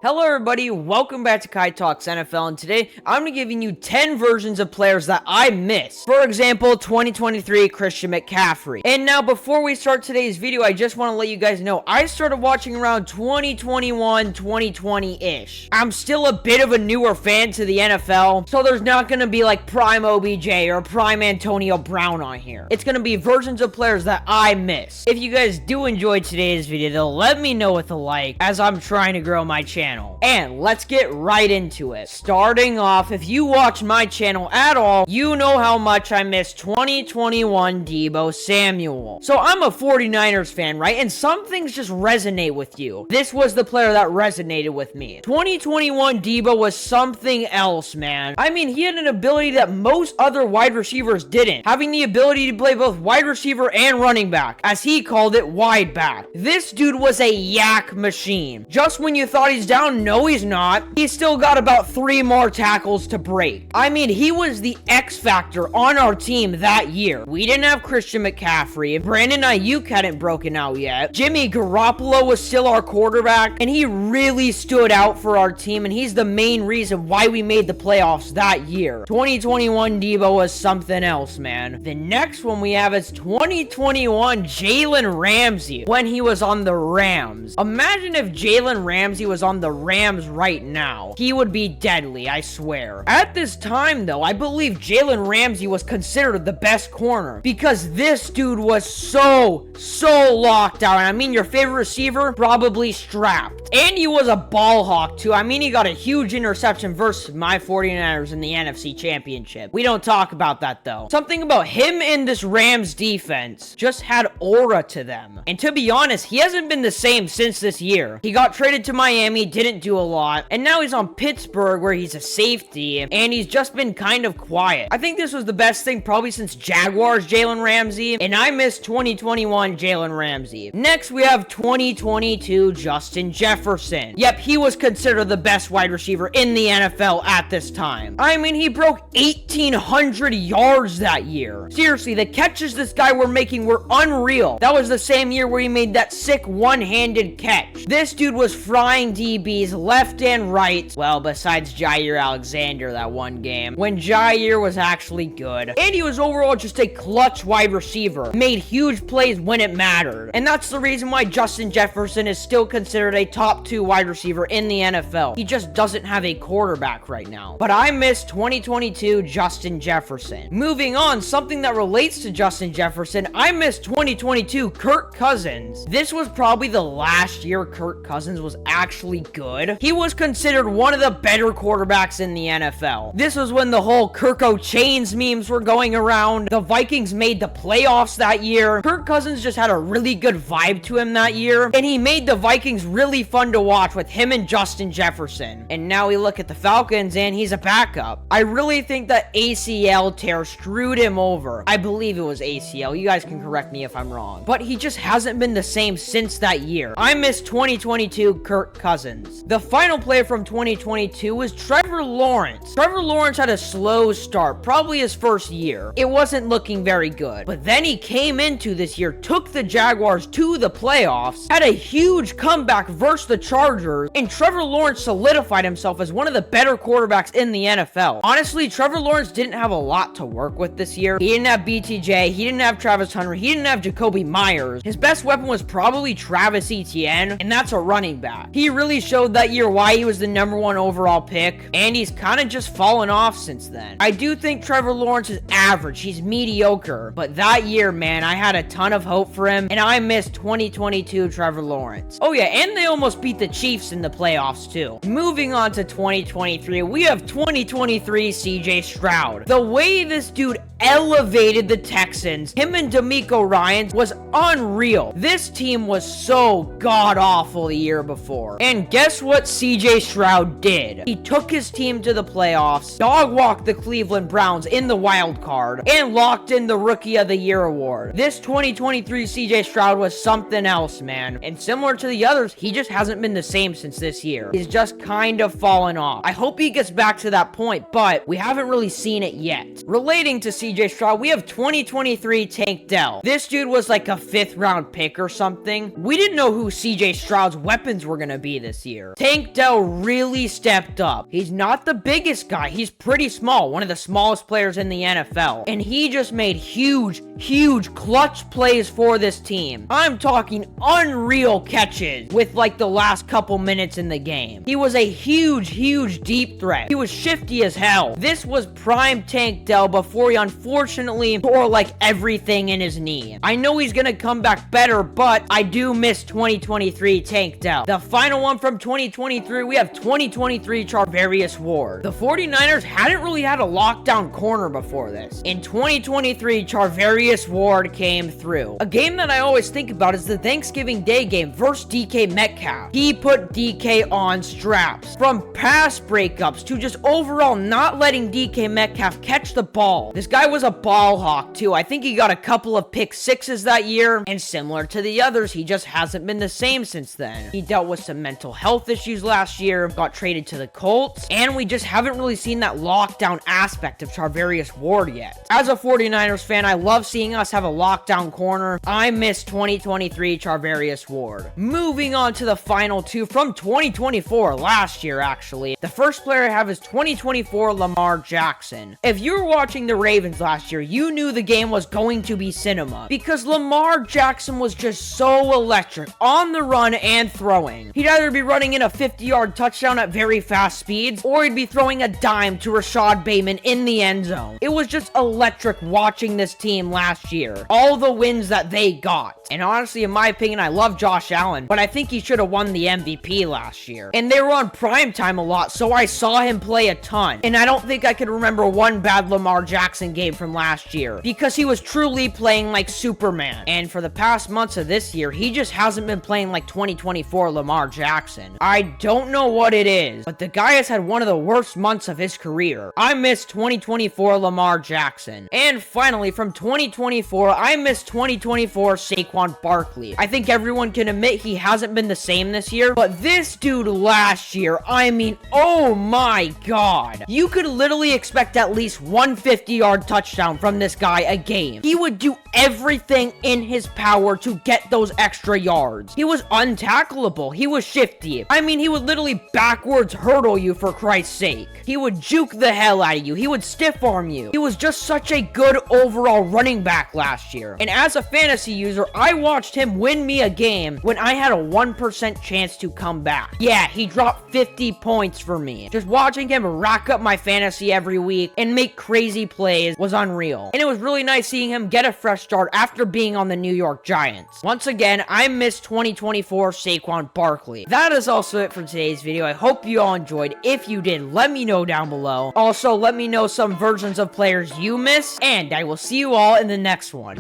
Hello everybody, welcome back to Kai Talks NFL, and today I'm going to be giving you 10 versions of players that I miss. For example, 2023 Christian McCaffrey. And now before we start today's video, I just want to let you guys know, I started watching around 2021, 2020-ish. I'm still a bit of a newer fan to the NFL, so there's not going to be like prime OBJ or prime Antonio Brown on here. It's going to be versions of players that I miss. If you guys do enjoy today's video, then let me know with a like, as I'm trying to grow my channel. And let's get right into it. Starting off, if you watch my channel at all, you know how much I miss 2021 Deebo Samuel. So I'm a 49ers fan, right? And some things just resonate with you. This was the player that resonated with me. 2021 Deebo was something else, man. I mean, he had an ability that most other wide receivers didn't, having the ability to play both wide receiver and running back, as he called it, wide back. This dude was a yak machine. Just when you thought he's down, no, he's not. He's still got about 3 more tackles to break. I mean, he was the X factor on our team that year. We didn't have Christian McCaffrey. Brandon Ayuk hadn't broken out yet. Jimmy Garoppolo was still our quarterback, and he really stood out for our team, and he's the main reason why we made the playoffs that year. 2021 Deebo was something else, man. The next one we have is 2021 Jalen Ramsey when he was on the Rams. Imagine if Jalen Ramsey was on the Rams right now. He would be deadly, I swear. At this time, though, I believe Jalen Ramsey was considered the best corner because this dude was so locked out. I mean, your favorite receiver, probably strapped. And he was a ball hawk, too. I mean, he got a huge interception versus my 49ers in the NFC Championship. We don't talk about that, though. Something about him in this Rams defense just had aura to them. And to be honest, he hasn't been the same since this year. He got traded to Miami, didn't do a lot, and now he's on Pittsburgh where he's a safety, and he's just been kind of quiet. I think this was the best thing probably since Jaguars Jalen Ramsey, and I miss 2021 Jalen Ramsey. Next, we have 2022 Justin Jefferson. Yep, he was considered the best wide receiver in the NFL at this time. I mean, he broke 1,800 yards that year. Seriously, the catches this guy were making were unreal. That was the same year where he made that sick one-handed catch. This dude was frying DBs left and right. Well, besides Jair Alexander that one game, when Jair was actually good. And he was overall just a clutch wide receiver. Made huge plays when it mattered. And that's the reason why Justin Jefferson is still considered a top 2 wide receiver in the NFL. He just doesn't have a quarterback right now. But I miss 2022 Justin Jefferson. Moving on, something that relates to Justin Jefferson, I miss 2022 Kirk Cousins. This was probably the last year Kirk Cousins was actually good. He was considered one of the better quarterbacks in the NFL. This was when the whole Kirko Chains memes were going around. The Vikings made the playoffs that year. Kirk Cousins just had a really good vibe to him that year, and he made the Vikings really fun to watch with him and Justin Jefferson. And now we look at the Falcons, and he's a backup. I really think that ACL tear screwed him over. I believe it was ACL. You guys can correct me if I'm wrong. But he just hasn't been the same since that year. I miss 2022 Kirk Cousins. The final player from 2022 was Trevor Lawrence. Trevor Lawrence had a slow start, probably his first year. It wasn't looking very good. But then he came into this year, took the Jaguars to the playoffs, had a huge comeback versus the Chargers, and Trevor Lawrence solidified himself as one of the better quarterbacks in the NFL. Honestly, Trevor Lawrence didn't have a lot to work with this year. He didn't have BTJ, he didn't have Travis Hunter, he didn't have Jacoby Myers. His best weapon was probably Travis Etienne, and that's a running back. He really showed that year why he was the #1 overall pick, and he's kind of just fallen off since then. I do think Trevor Lawrence is average. He's mediocre. But that year, man, I had a ton of hope for him, and I missed 2022 Trevor Lawrence. Oh yeah, and they almost beat the Chiefs in the playoffs too. Moving on to 2023, we have 2023 CJ Stroud. The way this dude elevated the Texans, him and DeMeco Ryans, was unreal. This team was so god-awful the year before. And guess what CJ Stroud did? He took his team to the playoffs, dog-walked the Cleveland Browns in the wild card, and locked in the Rookie of the Year award. This 2023 CJ Stroud was something else, man. And similar to the others, he just hasn't been the same since this year. He's just kind of fallen off. I hope he gets back to that point, but we haven't really seen it yet. Relating to CJ CJ Stroud, we have 2023 Tank Dell. This dude was like a 5th round pick or something. We didn't know who CJ Stroud's weapons were gonna be this year. Tank Dell really stepped up. He's not the biggest guy. He's pretty small, one of the smallest players in the NFL. And he just made huge clutch plays for this team. I'm talking unreal catches with like the last couple minutes in the game. He was a huge deep threat. He was shifty as hell. This was prime Tank Dell before he unfortunately tore like everything in his knee. I know he's gonna come back better, but I do miss 2023 Tank Dell. The final one from 2023, we have 2023 Charvarius Ward. The 49ers hadn't really had a lockdown corner before this. In 2023, Charvarius Ward came through. A game that I always think about is the Thanksgiving Day game versus DK Metcalf. He put DK on straps. From pass breakups to just overall not letting DK Metcalf catch the ball. This guy was a ball hawk too. I think he got a couple of pick sixes that year, and similar to the others, he just hasn't been the same since then. He dealt with some mental health issues last year, got traded to the Colts, and we just haven't really seen that lockdown aspect of Charvarius Ward yet. As a 49ers fan, I love seeing us have a lockdown corner. I miss 2023 Charvarius Ward. Moving on to the final two from 2024, last year actually. The first player I have is 2024 Lamar Jackson. If you were watching the Ravens last year, you knew the game was going to be cinema because Lamar Jackson was just so electric on the run and throwing. He'd either be running in a 50-yard touchdown at very fast speeds, or he'd be throwing a dime to Rashad Bateman in the end zone. It was just electric watching this team last year. All the wins that they got. And honestly, in my opinion, I love Josh Allen, but I think he should have won the MVP last year. And they were on primetime a lot, so I saw him play a ton. And I don't think I can remember one bad Lamar Jackson game from last year, because he was truly playing like Superman. And for the past months of this year, he just hasn't been playing like 2024 Lamar Jackson. I don't know what it is, but the guy has had one of the worst months of his career. I miss 2024 Lamar Jackson. And finally, from 2024, I miss 2024 Saquon Barkley. I think everyone can admit he hasn't been the same this year, but this dude last year, I mean, oh my god. You could literally expect at least 150-yard touchdown from this guy a game. He would do everything in his power to get those extra yards. He was untackleable. He was shifty. I mean, he would literally backwards hurdle you, for Christ's sake. He would juke the hell out of you. He would stiff arm you. He was just such a good overall running back last year. And as a fantasy user, I watched him win me a game when I had a 1% chance to come back. Yeah, he dropped 50 points for me. Just watching him rack up my fantasy every week and make crazy plays was unreal. And it was really nice seeing him get a fresh start after being on the New York Giants. Once again, I miss 2024 Saquon Barkley. That is also it for today's video. I hope you all enjoyed. If you did, let me know down below. Also, let me know some versions of players you miss, and I will see you all in the next one.